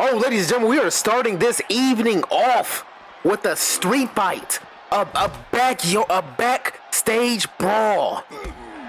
Oh, ladies and gentlemen, we are starting this evening off with a street fight, a backstage brawl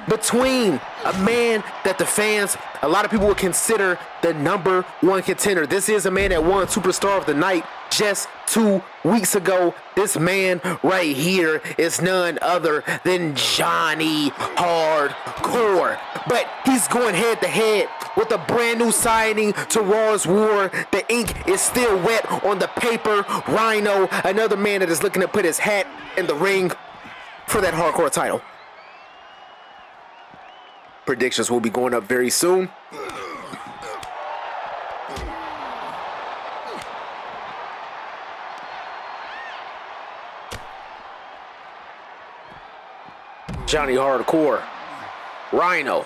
between a man that the fans, a lot of people would consider the #1 contender. This is a man that won Superstar of the Night just 2 weeks ago. This man right here is none other than Johnny Hardcore. But he's going head to head with a brand new signing to Raw's War. The ink is still wet on the paper. Rhino, another man that is looking to put his hat in the ring for that Hardcore title. Predictions will be going up very soon. Johnny Hardcore, Rhino.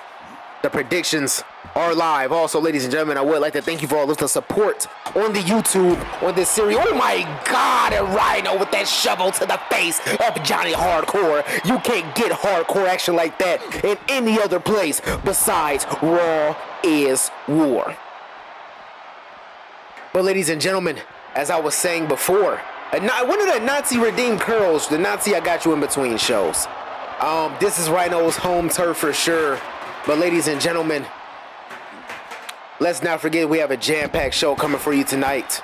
The predictions are live. Also, ladies and gentlemen, I would like to thank you for all of the support on the YouTube on this series. Oh my God, and Rhino with that shovel to the face of Johnny Hardcore. You can't get hardcore action like that in any other place besides Raw is War. But ladies and gentlemen, as I was saying before, one of the Nazi redeemed curls, the Nazi I got you in between shows. This is Rhino's home turf for sure. But ladies and gentlemen, let's not forget we have a jam-packed show coming for you tonight.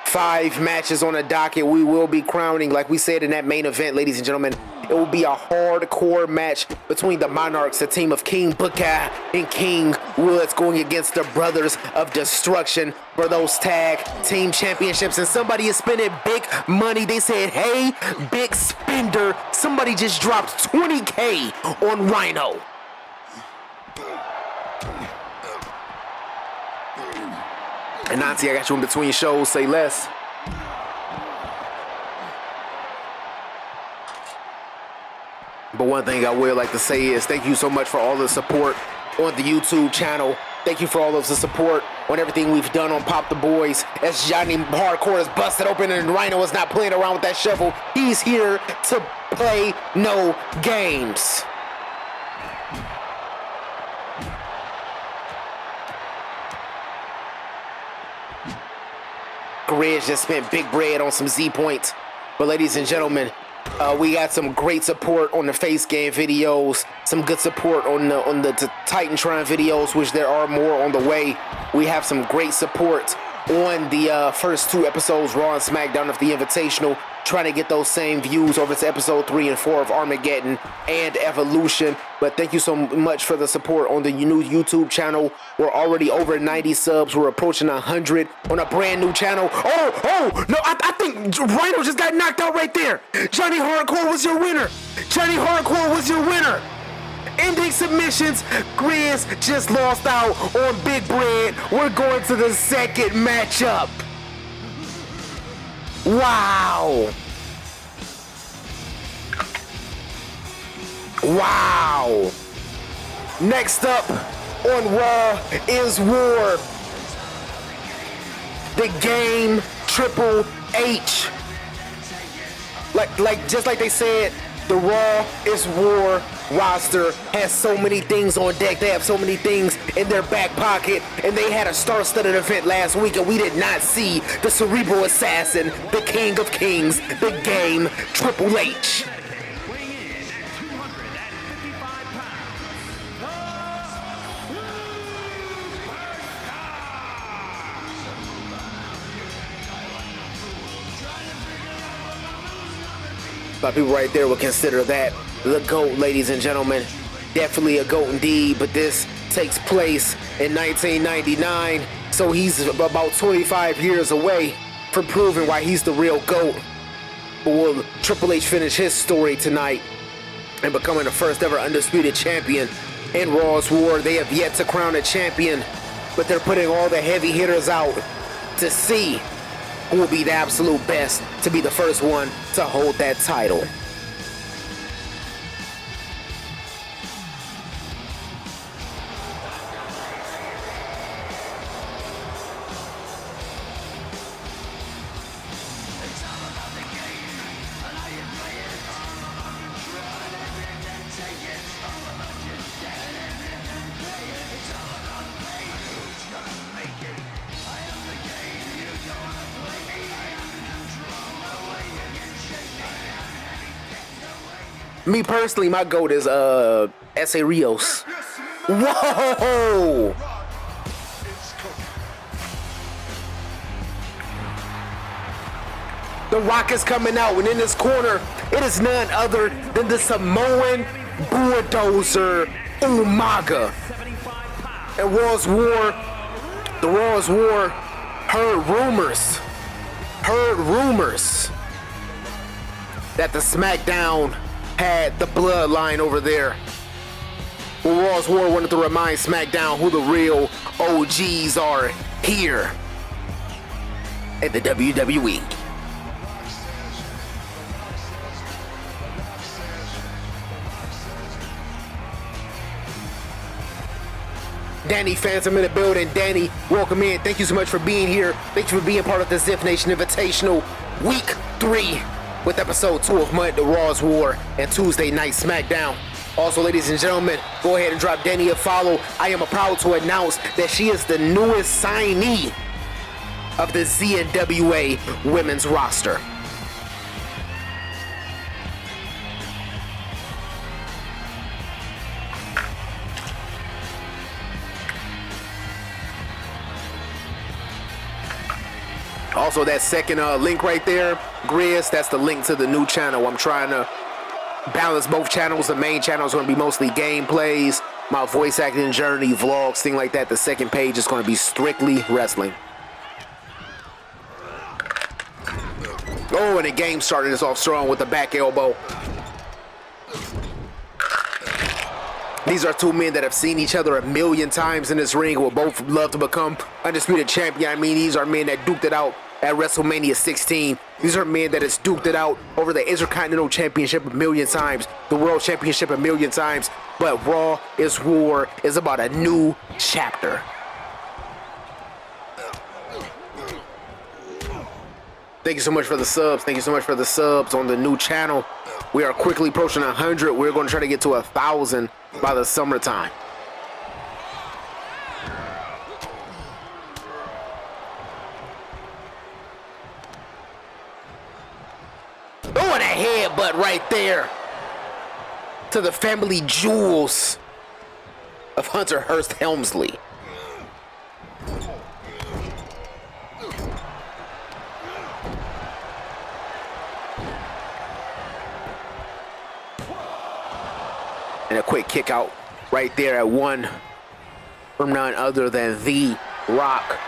5 matches on the docket. We will be crowning, like we said in that main event, ladies and gentlemen, it will be a hardcore match between the Monarchs, the team of King Booker and King Woods, going against the Brothers of Destruction for those tag team championships. And somebody is spending big money. They said, hey, big spender. Somebody just dropped $20K on Rhino. And Nazi, I got you in between shows. Say less. But one thing I would like to say is thank you so much for all the support on the YouTube channel. Thank you for all of the support on everything we've done on Pop the Boys. As Johnny Hardcore is busted open and Rhino is not playing around with that shovel. He's here to play no games. Grizz just spent big bread on some Z points. But ladies and gentlemen, we got some great support on the face game videos, some good support on the Titantron videos, which there are more on the way. We have some great support on the first 2 episodes, Raw and SmackDown of the Invitational, trying to get those same views over to episode 3 and 4 of Armageddon and Evolution. But thank you so much for the support on the new YouTube channel. We're already over 90 subs. We're approaching 100 on a brand new channel. Oh, no, I think Rhino just got knocked out right there. Johnny Hardcore was your winner. Johnny Hardcore was your winner. Ending submissions, Grizz just lost out on Big Bread. We're going to the second matchup. Wow. Wow. Next up on Raw is War. The game Triple H. Just like they said, the Raw is War roster has so many things on deck. They have so many things in their back pocket, and they had a star-studded event last week, and we did not see the Cerebral Assassin, the King of Kings, the game Triple H. A lot of people right there would consider that the GOAT, ladies and gentlemen. Definitely a GOAT indeed, but this takes place in 1999, so he's about 25 years away from proving why he's the real GOAT. But will Triple H finish his story tonight and becoming the first ever undisputed champion in Raw's War? They have yet to crown a champion, but they're putting all the heavy hitters out to see who will be the absolute best to be the first one to hold that title. Me personally, my GOAT is S.A. Rios. Whoa! The Rock is coming out, and in this corner, it is none other than the Samoan bulldozer Umaga. And Raw's War, the Raw's War heard rumors that the SmackDown had the bloodline over there. Well, Raw's War wanted to remind SmackDown who the real OGs are here at the WWE. Danny Phantom in the building. Danny, welcome in. Thank you so much for being here. Thank you for being part of the Ziff Nation Invitational Week 3 with Episode 2 of Monday Raw's War and Tuesday Night SmackDown. Also, ladies and gentlemen, go ahead and drop Danny a follow. I am proud to announce that she is the newest signee of the ZNWA women's roster. Also, that second link right there, Grizz, that's the link to the new channel. I'm trying to balance both channels. The main channel is going to be mostly gameplays, my voice acting journey, vlogs, things like that. The second page is going to be strictly wrestling. Oh, and the game started us off strong with the back elbow. These are two men that have seen each other a million times in this ring, who will both love to become undisputed champion. I mean, these are men that duked it out at WrestleMania 16. These are men that has duked it out over the Intercontinental Championship a million times, the World Championship a million times. But Raw is War is about a new chapter. Thank you so much for the subs. Thank you so much for the subs on the new channel. We are quickly approaching 100. We're going to try to get to 1,000 by the summertime. Oh, and a headbutt right there to the family jewels of Hunter Hearst Helmsley. And a quick kick out right there at one from none other than The Rock.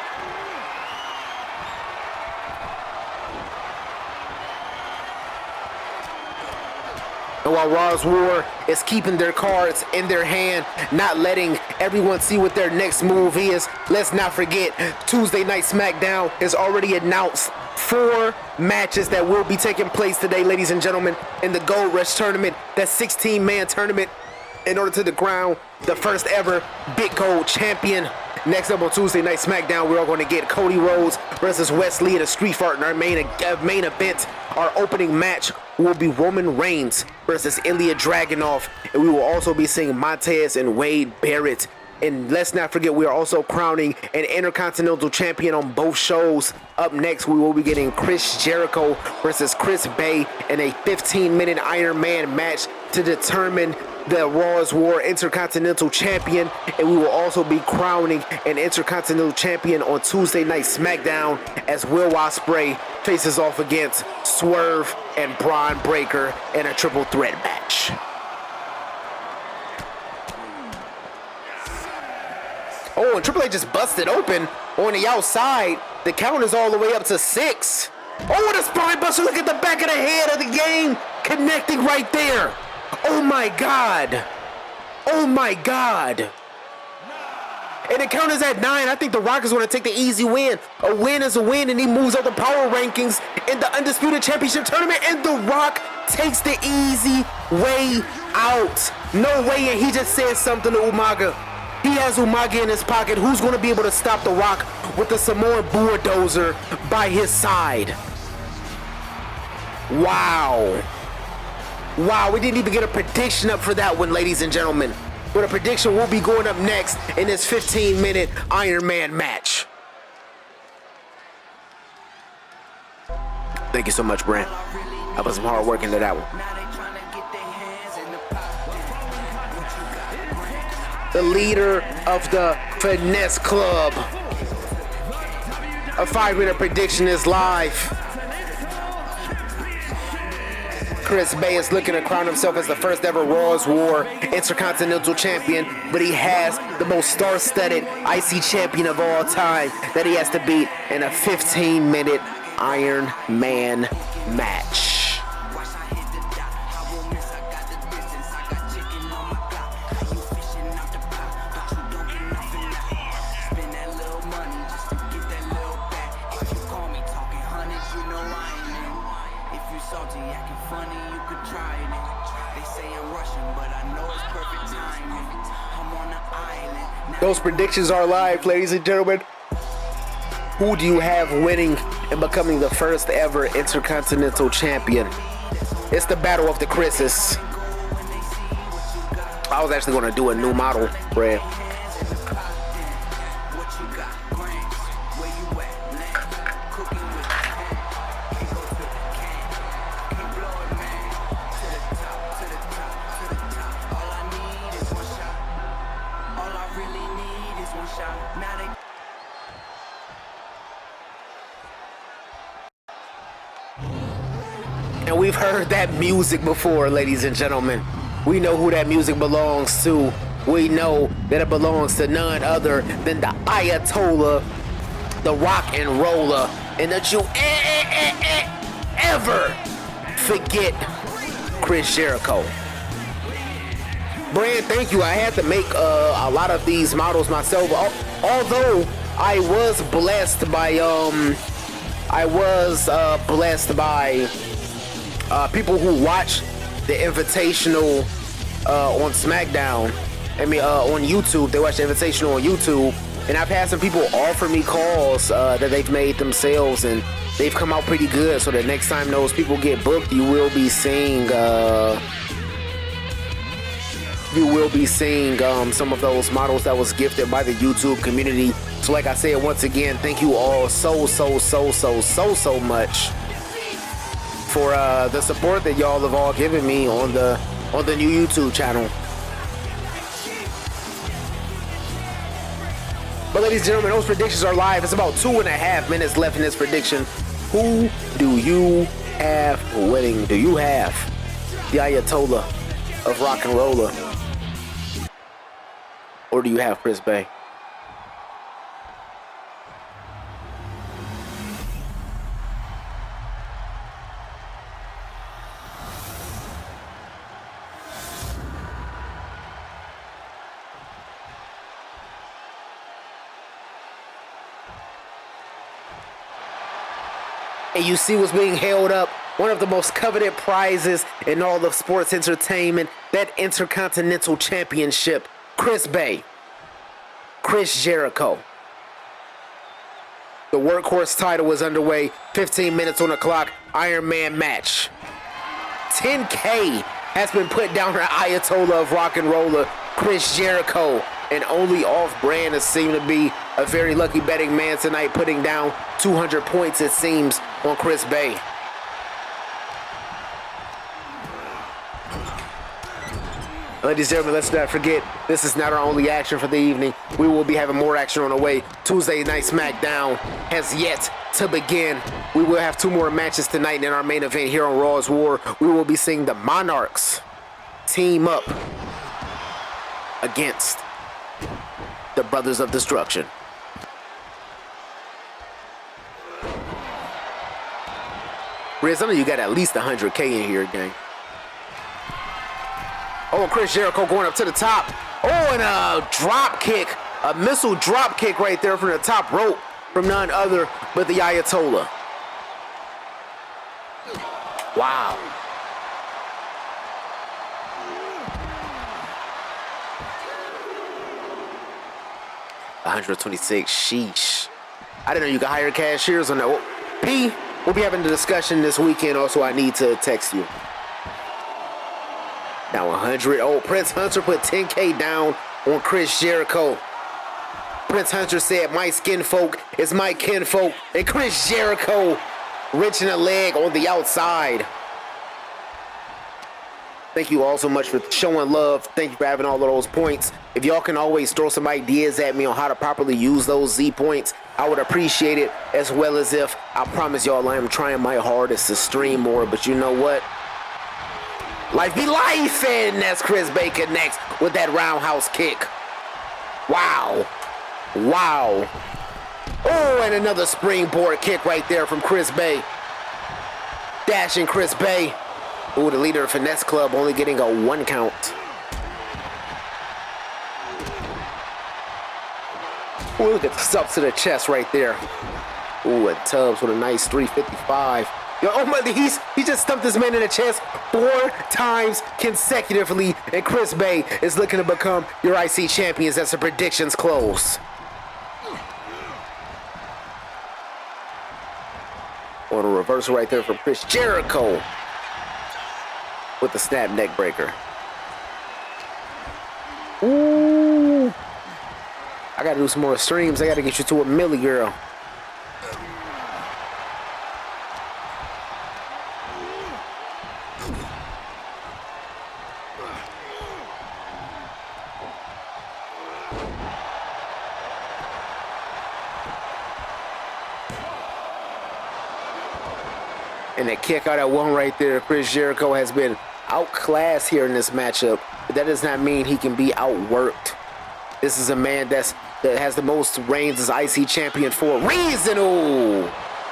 And while Raw's War is keeping their cards in their hand, not letting everyone see what their next move is, let's not forget Tuesday Night SmackDown has already announced 4 matches that will be taking place today, ladies and gentlemen, in the Gold Rush tournament, that 16-man tournament, in order to crown the first ever Big Gold champion. Next up on Tuesday Night SmackDown, we're all going to get Cody Rhodes versus Wesley in a street fight in our main event. Our opening match will be Roman Reigns versus Ilya Dragunov, and we will also be seeing Montez and Wade Barrett. And let's not forget, we are also crowning an Intercontinental Champion on both shows. Up next, we will be getting Chris Jericho versus Chris Bay in a 15-minute Iron Man match to determine the Raw's War Intercontinental Champion. And we will also be crowning an Intercontinental Champion on Tuesday Night SmackDown as Will Ospreay faces off against Swerve and Braun Breaker in a triple threat match. Oh, and Triple H just busted open on the outside. The count is all the way up to 6. Oh, the spine buster. Look at the back of the head of the game. Connecting right there. Oh, my God. Oh, my God. And the count is at 9. I think The Rock is going to take the easy win. A win is a win, and he moves up the power rankings in the Undisputed Championship Tournament, and The Rock takes the easy way out. No way, and he just said something to Umaga. He has Umaga in his pocket. Who's going to be able to stop The Rock with the Samoan bulldozer by his side? Wow. Wow, we didn't even get a prediction up for that one, ladies and gentlemen. But a prediction will be going up next in this 15-minute Iron Man match. Thank you so much, Brent. I put some hard work into that one. the leader of the Finesse Club. A 5-minute prediction is live. Chris Bey is looking to crown himself as the first ever Raw's War Intercontinental Champion, but he has the most star-studded IC champion of all time that he has to beat in a 15-minute Iron Man match. Those predictions are live, ladies and gentlemen. Who do you have winning and becoming the first ever Intercontinental Champion? It's the battle of the Chris's. I was actually going to do a new model, Brad. And we've heard that music before, ladies and gentlemen. We know who that music belongs to. We know that it belongs to none other than the Ayatollah, the rock and roller, and that you ever forget Chris Jericho. Brand, thank you. I had to make a lot of these models myself. Although I was blessed by people who watch the Invitational on SmackDown. I mean, on YouTube. They watch the Invitational on YouTube, and I've had some people offer me calls that they've made themselves, and they've come out pretty good. So the next time those people get booked, you will be seeing some of those models that was gifted by the YouTube community. So like I said, once again, thank you all so much for the support that y'all have all given me on the new YouTube channel. But ladies and gentlemen, those predictions are live. It's about 2.5 minutes left in this prediction. Who do you have winning? Do you have the Ayatollah of rock and roller, or do you have Chris Bey? And you see what's being held up, one of the most coveted prizes in all of sports entertainment, that Intercontinental Championship. Chris Bey, Chris Jericho. The workhorse title is underway. 15 minutes on the clock. Iron Man match. 10K has been put down on Ayatollah of rock and roller, Chris Jericho. And only off-brand has seemed to be a very lucky betting man tonight, putting down 200 points, it seems, on Chris Bey. Ladies and gentlemen, let's not forget, this is not our only action for the evening. We will be having more action on the way. Tuesday Night SmackDown has yet to begin. We will have 2 more matches tonight in our main event here on Raw's War. We will be seeing the Monarchs team up against the Brothers of Destruction. Riz, I know you got at least 100K in here, gang. Oh, Chris Jericho going up to the top. Oh, and a drop kick, a missile drop kick right there from the top rope from none other but the Ayatollah. Wow. $126, sheesh. I didn't know you could hire cashiers on that. Oh, P, we'll be having a discussion this weekend. Also, I need to text you. Now 100. Oh, Prince Hunter put 10K down on Chris Jericho. Prince Hunter said, my skin folk is my kinfolk. And Chris Jericho wrenching a leg on the outside. Thank you all so much for showing love. Thank you for having all of those points. If y'all can always throw some ideas at me on how to properly use those Z points, I would appreciate it, as well as if I promise y'all I am trying my hardest to stream more, but you know what? Life be life, and that's Chris Bay connects with that roundhouse kick. Wow. Wow. Oh, and another springboard kick right there from Chris Bay. Dashing Chris Bay. Ooh, the leader of Finesse Club only getting a 1 count. Ooh, look at the stuff to the chest right there. Ooh, and Tubbs with a nice 355. Yo, oh my, he just stumped this man in the chest 4 times consecutively, and Chris Bay is looking to become your IC champions as the predictions close. On a reversal right there from Chris Jericho with the snap neck breaker. Ooh. I gotta do some more streams. I gotta get you to a milli, girl. And that kick out at 1 right there. Chris Jericho has been outclassed here in this matchup, but that does not mean he can be outworked. This is a man that has the most reigns as IC champion for a reason. Ooh.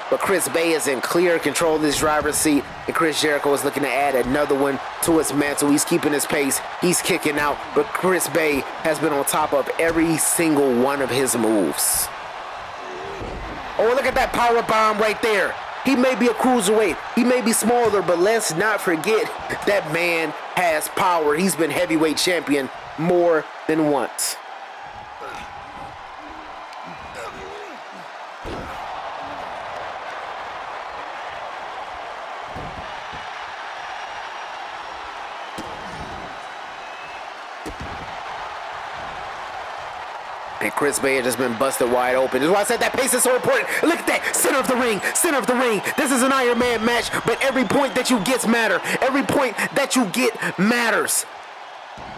But Chris Bay is in clear control of this driver's seat, and Chris Jericho is looking to add another one to his mantle. He's keeping his pace. He's kicking out, but Chris Bay has been on top of every single one of his moves. Oh, look at that power bomb right there. He may be a cruiserweight, he may be smaller, but let's not forget that man has power. He's been heavyweight champion more than once. And Chris Bay has just been busted wide open. That's why I said that pace is so important. Look at that, center of the ring, center of the ring. This is an Iron Man match, but every point that you get matters. Every point that you get matters.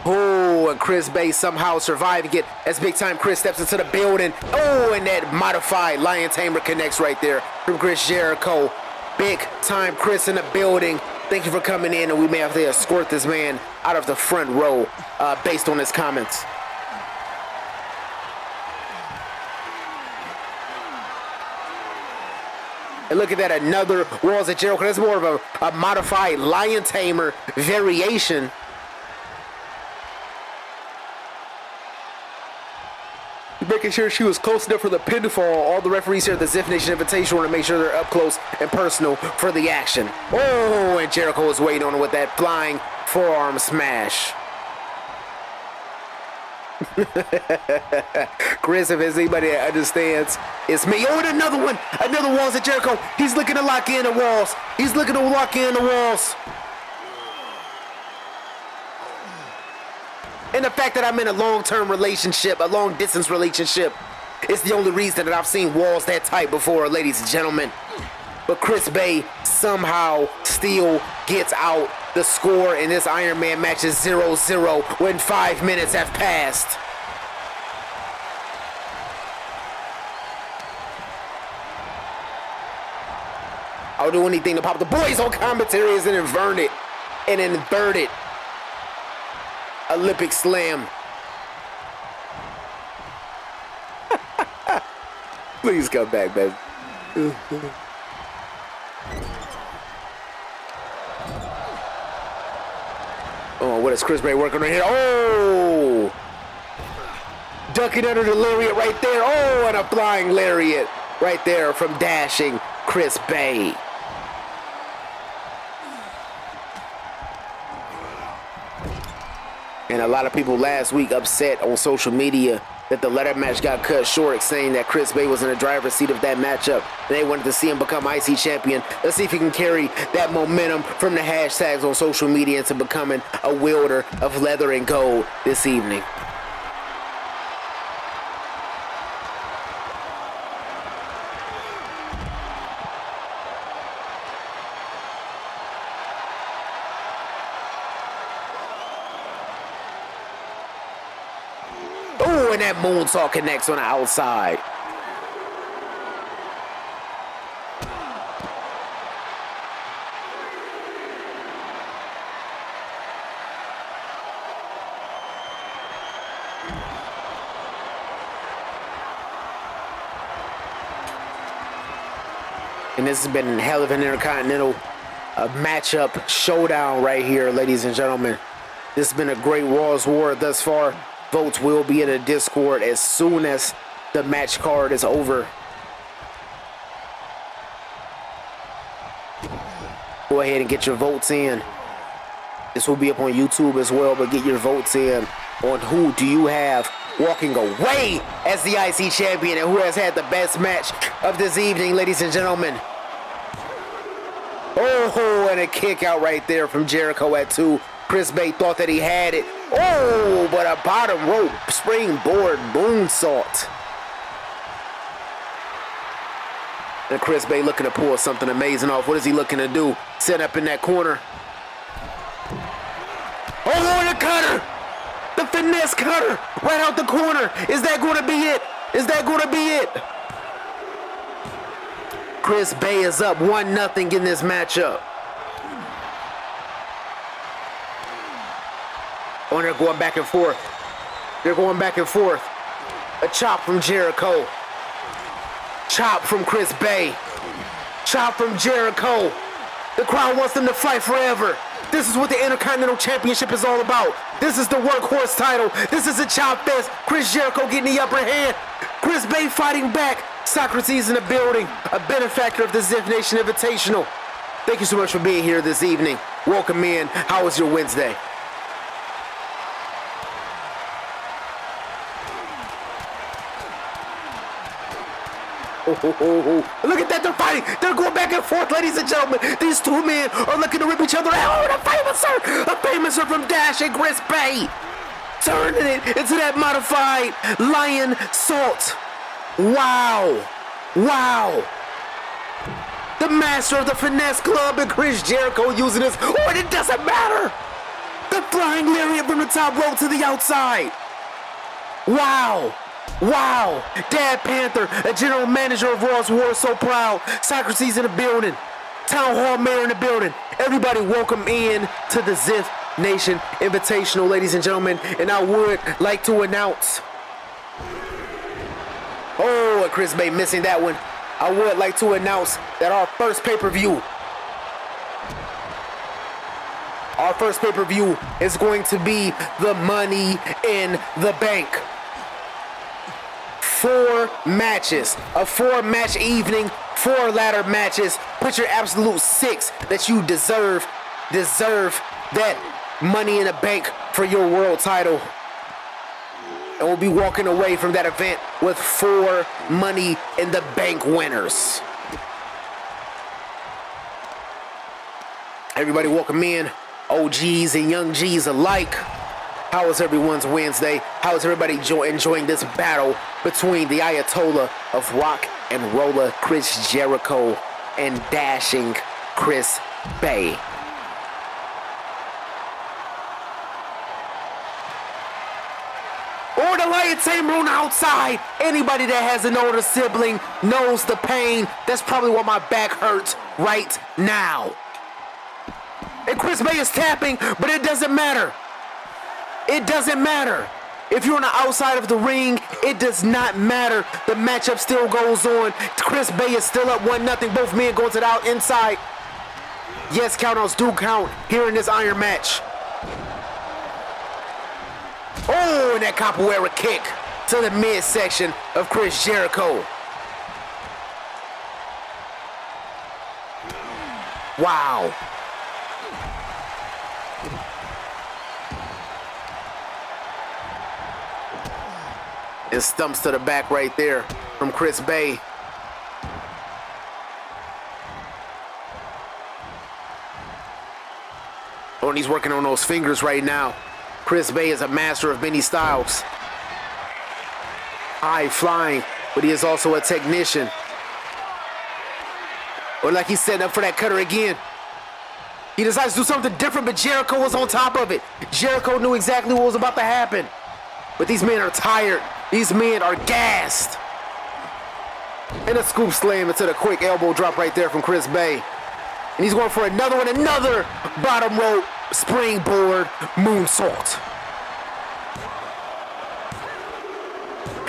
Oh, and Chris Bay somehow surviving it as Big Time Chris steps into the building. Oh, and that modified Lion Tamer connects right there from Chris Jericho. Big Time Chris in the building. Thank you for coming in, and we may have to escort this man out of the front row based on his comments. And look at that, another Walls of Jericho. That's more of a modified Lion Tamer variation. Making sure she was close enough for the pinfall. All the referees here at the Ziff Nation Invitational want to make sure they're up close and personal for the action. Oh, and Jericho was waiting on it with that flying forearm smash. Chris, if there's anybody that understands, it's me. Oh, and another one. Another Walls of Jericho. He's looking to lock in the walls. He's looking to lock in the walls. And the fact that I'm in a long-term relationship, a long-distance relationship, is the only reason that I've seen walls that tight before, ladies and gentlemen. But Chris Bay somehow still gets out. The score in this Iron Man match is 0-0 when 5 minutes have passed. I'll do anything to pop the boys on commentary as an inverted Olympic slam. Please come back, baby. Oh, what is Chris Bay working right here? Oh! Ducking under the lariat right there. Oh, and a flying lariat right there from dashing Chris Bay. And a lot of people last week upset on social media that the ladder match got cut short, saying that Chris Bay was in the driver's seat of that matchup. And they wanted to see him become IC champion. Let's see if he can carry that momentum from the hashtags on social media into becoming a wielder of leather and gold this evening. and that moonsault connects on the outside. And this has been a hell of an Intercontinental matchup showdown right here, ladies and gentlemen. This has been a great Raw's War thus far. Votes will be in the Discord as soon as the match card is over. Go ahead and get your votes in. This will be up on YouTube as well, but get your votes in on who do you have walking away as the IC champion and who has had the best match of this evening, ladies and gentlemen. Oh, and a kick out right there from Jericho at 2. Chris Bay thought that he had it. Oh, but a bottom rope springboard moonsault. And Chris Bay looking to pull something amazing off. What is he looking to do? Set up in that corner. Oh, the cutter! The finesse cutter right out the corner. Is that going to be it? Is that going to be it? Chris Bay is up 1-0 in this matchup. Oh, they're going back and forth. They're going back and forth. A chop from Jericho. Chop from Chris Bay. Chop from Jericho. The crowd wants them to fight forever. This is what the Intercontinental Championship is all about. This is the workhorse title. This is a chop fest. Chris Jericho getting the upper hand. Chris Bay fighting back. Socrates in the building, a benefactor of the Ziff Nation Invitational. Thank you so much for being here this evening. Welcome in. How was your Wednesday? Oh. Look at that, they're fighting. They're going back and forth, ladies and gentlemen. These two men are looking to rip each other out. A famouser from Dash and Chris Bay. Turning it into that modified lion salt. Wow. Wow. The master of the finesse club and Chris Jericho using this. Oh, and it doesn't matter. The flying lariat from the top rope to the outside. Wow. Wow. Dad Panther, a general manager of Raw's War, so proud. Socrates in the building. Town Hall Mayor in the building. Everybody welcome in to the Ziff Nation Invitational, ladies and gentlemen. And I would like to announce... Oh, Chris Bay missing that one. I would like to announce that our first pay-per-view is going to be the Money in the Bank. 4 matches, a 4-match evening, 4 ladder matches. Put your absolute 6 that you deserve that Money in the Bank for your world title. And we'll be walking away from that event with 4 Money in the Bank winners. Everybody welcome in, OGs and young G's alike. How was everyone's Wednesday? How is everybody enjoying this battle between the Ayatollah of Rock and Roller, Chris Jericho, and dashing Chris Bay? Or the Lion Tamer on the outside. Anybody that has an older sibling knows the pain. That's probably why my back hurts right now. And Chris Bay is tapping, but it doesn't matter. It doesn't matter. If you're on the outside of the ring, it does not matter. The matchup still goes on. Chris Bay is still up 1-0. Both men going to the inside. Yes, countouts do count here in this iron match. Oh, and that capoeira kick to the midsection of Chris Jericho. Wow. And stumps to the back right there from Chris Bay. Oh, and he's working on those fingers right now. Chris Bay is a master of many styles. High flying, but he is also a technician. Or like he's setting up for that cutter again. He decides to do something different, but Jericho was on top of it. Jericho knew exactly what was about to happen. But these men are tired. These men are gassed. And a scoop slam into the quick elbow drop right there from Chris Bay. And he's going for another one, another bottom rope springboard moonsault.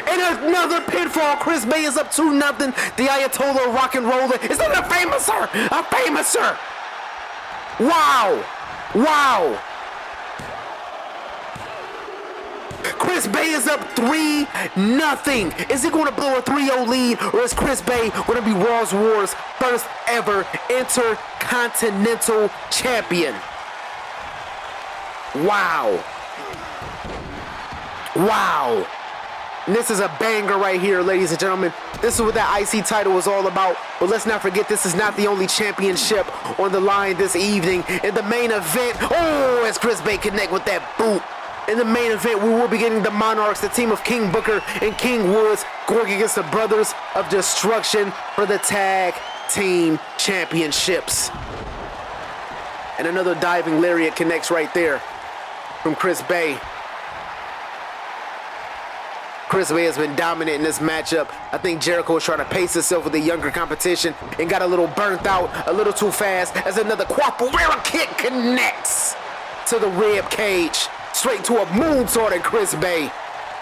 And another pinfall. Chris Bay is up 2-0. The Ayatollah rock and roller. Is that a famouser? A famouser. Wow. Wow. Chris Bay is up 3-0. Is he going to blow a 3-0 lead, or is Chris Bay going to be Raw War's first ever Intercontinental Champion? Wow. Wow. And this is a banger right here, ladies and gentlemen. This is what that IC title is all about. But let's not forget, this is not the only championship on the line this evening. In the main event, oh, as Chris Bay connect with that boot. In the main event, we will be getting the Monarchs, the team of King Booker and King Woods, going against the Brothers of Destruction for the Tag Team Championships. And another diving lariat connects right there from Chris Bay. Chris Bay has been dominant in this matchup. I think Jericho is trying to pace himself with the younger competition and got a little burnt out, a little too fast, as another capoeira kick connects to the rib cage. Straight to a moonsault at Chris Bay.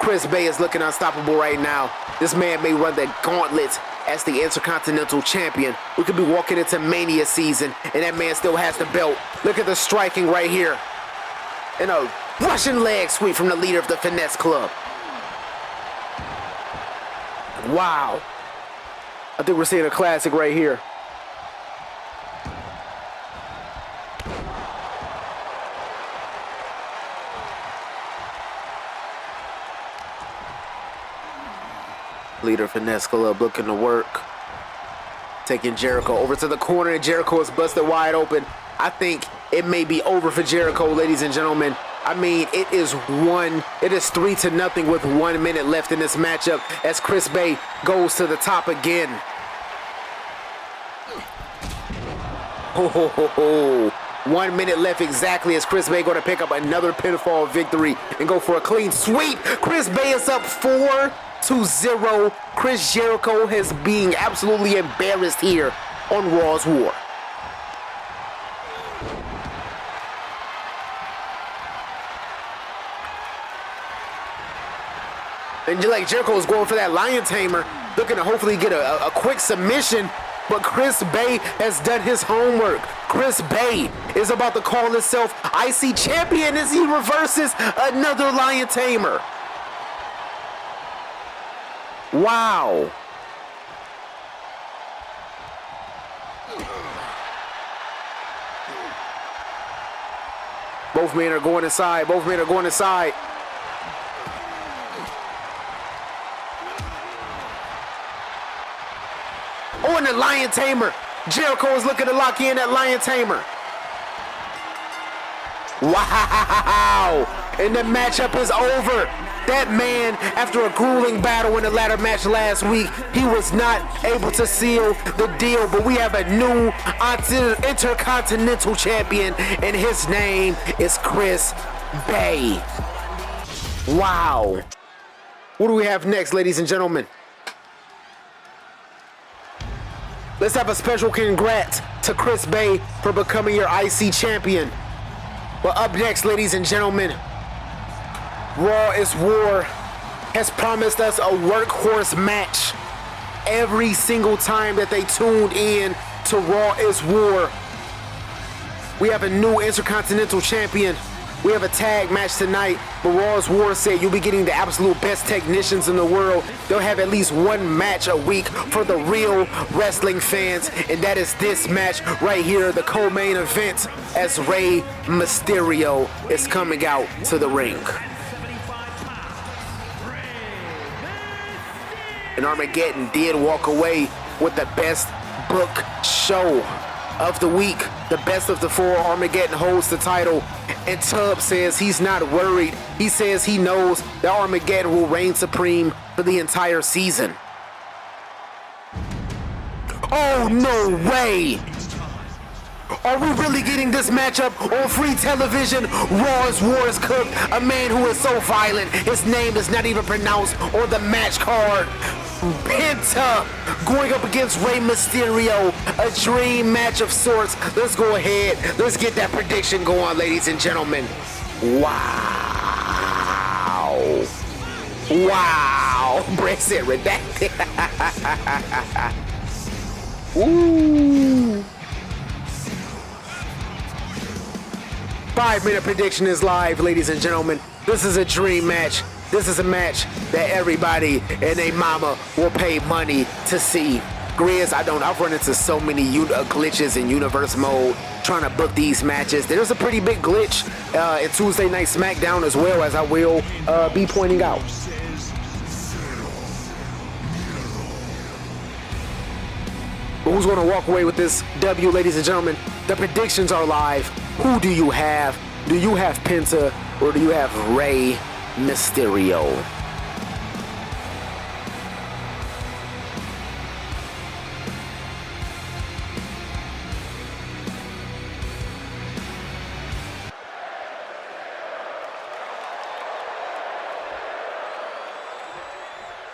Chris Bay is looking unstoppable right now. This man may run the gauntlet as the Intercontinental Champion. We could be walking into Mania season, and that man still has the belt. Look at the striking right here. And a Russian leg sweep from the leader of the Finesse Club. Wow. I think we're seeing a classic right here. Leader Finesse Club looking to work. Taking Jericho over to the corner, and Jericho is busted wide open. I think it may be over for Jericho, ladies and gentlemen. I mean, it is 3-0 with 1 minute left in this matchup as Chris Bay goes to the top again. Ho, ho, ho, ho. 1 minute left exactly as Chris Bay going to pick up another pinfall victory and go for a clean sweep. Chris Bay is up 4-0. Chris Jericho is being absolutely embarrassed here on Raw's War. And like Jericho is going for that lion tamer, looking to hopefully get a quick submission, but Chris Bay has done his homework. Chris Bay is about to call himself IC champion as he reverses another lion tamer. Wow. Both men are going inside. Both men are going inside. Oh, and the lion tamer. Jericho is looking to lock in that lion tamer. Wow. And the matchup is over. That man, after a grueling battle in the ladder match last week, he was not able to seal the deal, but we have a new Intercontinental Champion, and his name is Chris Bay. Wow. What do we have next, ladies and gentlemen? Let's have a special congrats to Chris Bay for becoming your IC champion. But up next, ladies and gentlemen, Raw is War has promised us a workhorse match every single time that they tuned in to Raw is War. We have a new Intercontinental Champion. We have a tag match tonight, but Raw is War said you'll be getting the absolute best technicians in the world. They'll have at least one match a week for the real wrestling fans, and that is this match right here, the co-main event, as Rey Mysterio is coming out to the ring. And Armageddon did walk away with the best book show of the week. The best of the four. Armageddon holds the title, and Tubbs says he's not worried. He says he knows that Armageddon will reign supreme for the entire season. Oh, no way! Are we really getting this matchup on free television? Raw's War is cooked. A man who is so violent, his name is not even pronounced on the match card. Penta going up against Rey Mysterio. A dream match of sorts. Let's go ahead. Let's get that prediction going, ladies and gentlemen. Wow. Wow. Brexit redacted. Ooh. 5-minute prediction is live, ladies and gentlemen. This is a dream match. This is a match that everybody and their mama will pay money to see. Grizz, I've run into so many glitches in universe mode trying to book these matches. There's a pretty big glitch in Tuesday Night SmackDown as well, as I will be pointing out. But who's going to walk away with this W, ladies and gentlemen? The predictions are live. Who do you have? Do you have Penta or do you have Rey Mysterio?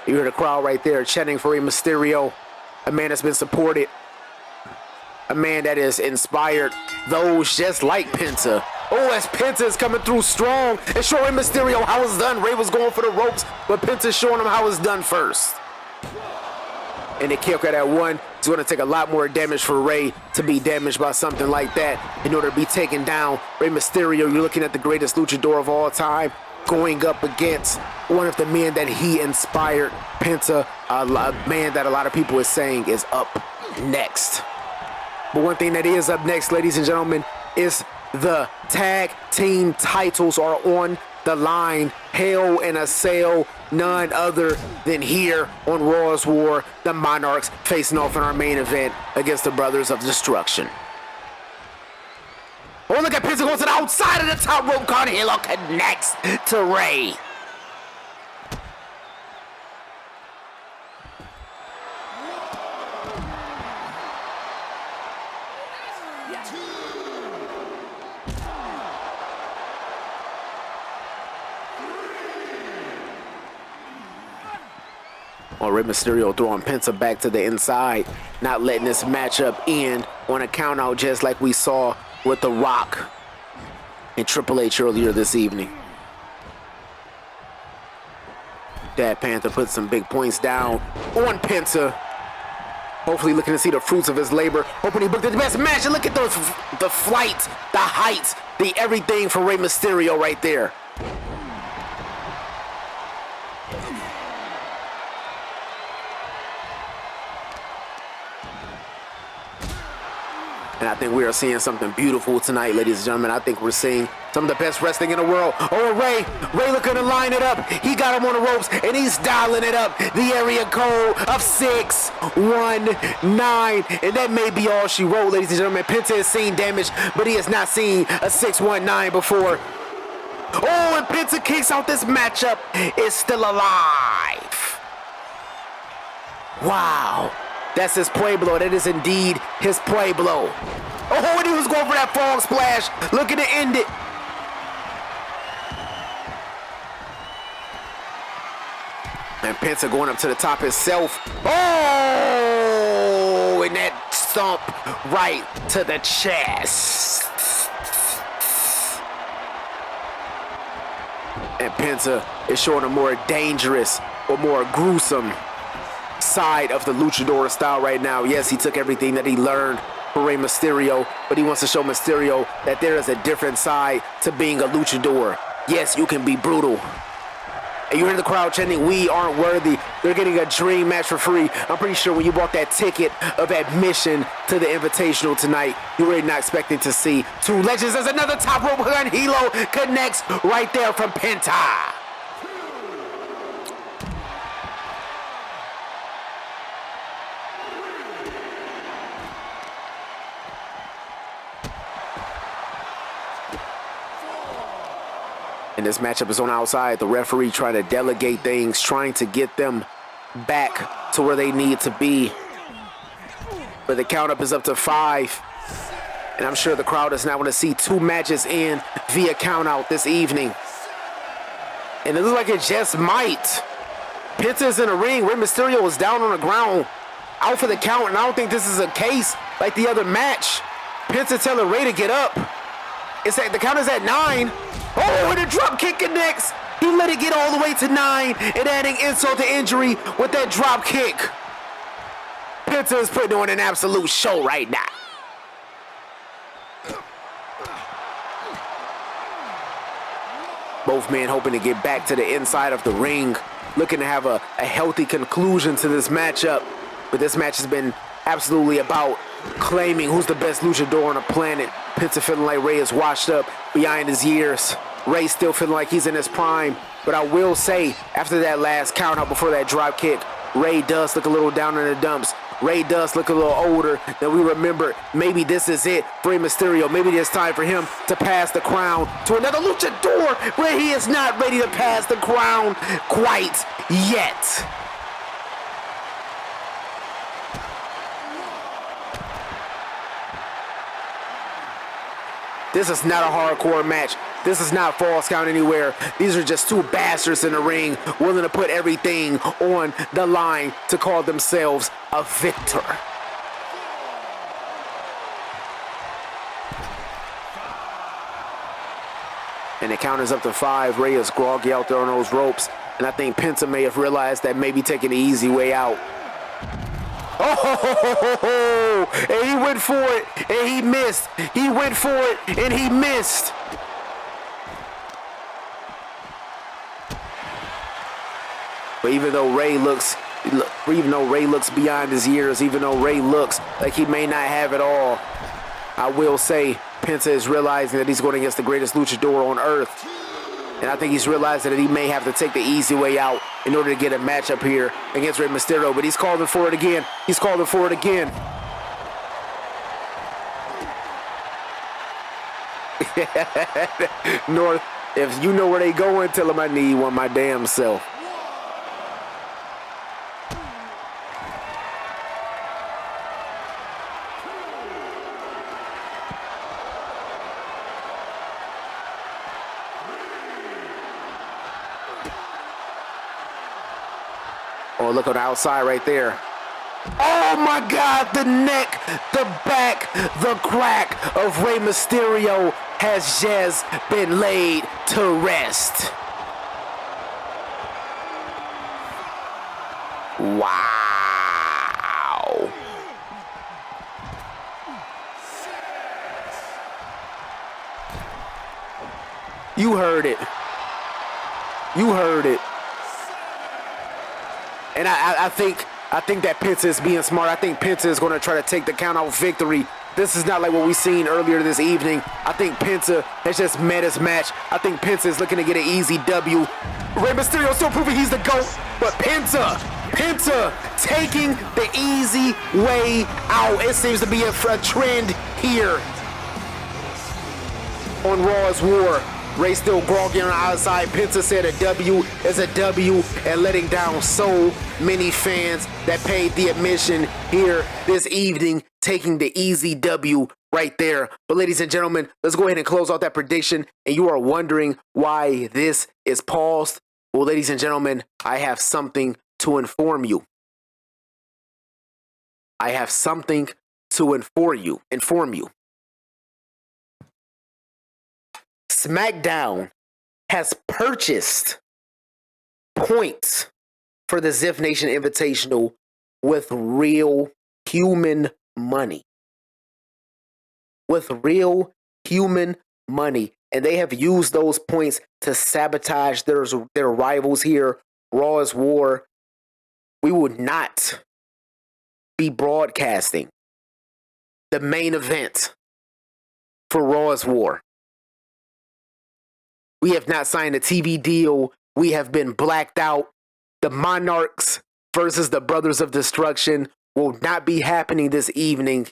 You hear the crowd right there chanting for Rey Mysterio, a man that's been supported, a man that has inspired those just like Penta. Oh, as Penta is coming through strong and showing Mysterio how it's done. Rey was going for the ropes, but Penta's showing him how it's done first. And the kick at 1, it's going to take a lot more damage for Rey to be damaged by something like that in order to be taken down. Rey Mysterio, you're looking at the greatest luchador of all time, going up against one of the men that he inspired, Penta, a man that a lot of people is saying is up next. But one thing that is up next, ladies and gentlemen, is the tag team titles are on the line. Hell in a Cell, none other than here on Raw's War, the Monarchs facing off in our main event against the Brothers of Destruction. Oh, look at Penta going to the outside of the top rope. Halo connects to Rey. Rey Mysterio throwing Penta back to the inside, not letting this matchup end on a count out, just like we saw with The Rock and Triple H earlier this evening. Dad Panther put some big points down on Penta. Hopefully looking to see the fruits of his labor. Hoping he booked the best match. And look at the flight, the height, the everything for Rey Mysterio right there. And I think we are seeing something beautiful tonight, ladies and gentlemen. I think we're seeing some of the best wrestling in the world. Oh, Rey looking to line it up. He got him on the ropes, and he's dialing it up. The area code of 619. And that may be all she wrote, ladies and gentlemen. Penta has seen damage, but he has not seen a 619 before. Oh, and Penta kicks out this matchup. Is still alive. Wow. That's his Pueblo. That is indeed his Pueblo. Oh, and he was going for that frog splash. Looking to end it. And Penta going up to the top himself. Oh, and that stomp right to the chest. And Penta is showing a more dangerous or more gruesome side of the luchador style right now. Yes, he took everything that he learned for Rey Mysterio, but he wants to show Mysterio that there is a different side to being a luchador. Yes, you can be brutal. And you hear the crowd chanting, "We aren't worthy." They're getting a dream match for free. I'm pretty sure when you bought that ticket of admission to the Invitational tonight, you were not expecting to see two legends. As another top rope Hilo connects right there from Penta. And this matchup is on outside. The referee trying to delegate things, trying to get them back to where they need to be. But the count up is up to 5. And I'm sure the crowd is now going to see 2 matches in via countout this evening. And it looks like it just might. Penta's in the ring. Rey Mysterio is down on the ground, out for the count. And I don't think this is a case like the other match. Penta telling Rey to get up. The count is at 9. Oh, and a drop kick connects. He let it get all the way to 9 and adding insult to injury with that drop kick. Penta is putting on an absolute show right now. Both men hoping to get back to the inside of the ring, looking to have a healthy conclusion to this matchup. But this match has been absolutely about claiming who's the best luchador on the planet. Penta feeling like Rey is washed up behind his years. Rey still feeling like he's in his prime. But I will say, after that last count out before that drop kick, Rey does look a little down in the dumps. Rey does look a little older than we remember. Maybe this is it for Rey Mysterio. Maybe it's time for him to pass the crown to another luchador where he is not ready to pass the crown quite yet. This is not a hardcore match. This is not false count anywhere. These are just 2 bastards in the ring willing to put everything on the line to call themselves a victor. And the count is up to 5. Rey is groggy out there on those ropes. And I think Penta may have realized that maybe taking the easy way out. Oh, and he went for it, and he missed. He went for it, and he missed. But even though Rey looks beyond his years, even though Rey looks like he may not have it all, I will say Penta is realizing that he's going against the greatest luchador on earth. And I think he's realizing that he may have to take the easy way out in order to get a matchup here against Rey Mysterio. But he's calling for it again. He's calling for it again. North, if you know where they going, tell them I need one my damn self. Oh, look on the outside right there. Oh my God, the neck, the back, the crack of Rey Mysterio has just been laid to rest. Wow. You heard it. You heard it. And I think that Penta is being smart. I think Penta is going to try to take the count out victory. This is not like what we seen earlier this evening. I think Penta has just met his match. I think Penta is looking to get an easy W. Rey Mysterio still proving he's the GOAT, but Penta taking the easy way out. It seems to be a trend here on Raw's War. Rey still groggy on the outside. Penta said a W is a W, and letting down so many fans that paid the admission here this evening, taking the easy W right there. But ladies and gentlemen, let's go ahead and close out that prediction. And you are wondering why this is paused. Well, ladies and gentlemen, I have something to inform you. I have something to inform you. SmackDown has purchased points for the Ziff Nation Invitational with real human money. With real human money. And they have used those points to sabotage their rivals here, Raw's War. We would not be broadcasting the main event for Raw's War. We have not signed a TV deal. We have been blacked out. The Monarchs versus the Brothers of Destruction will not be happening this evening.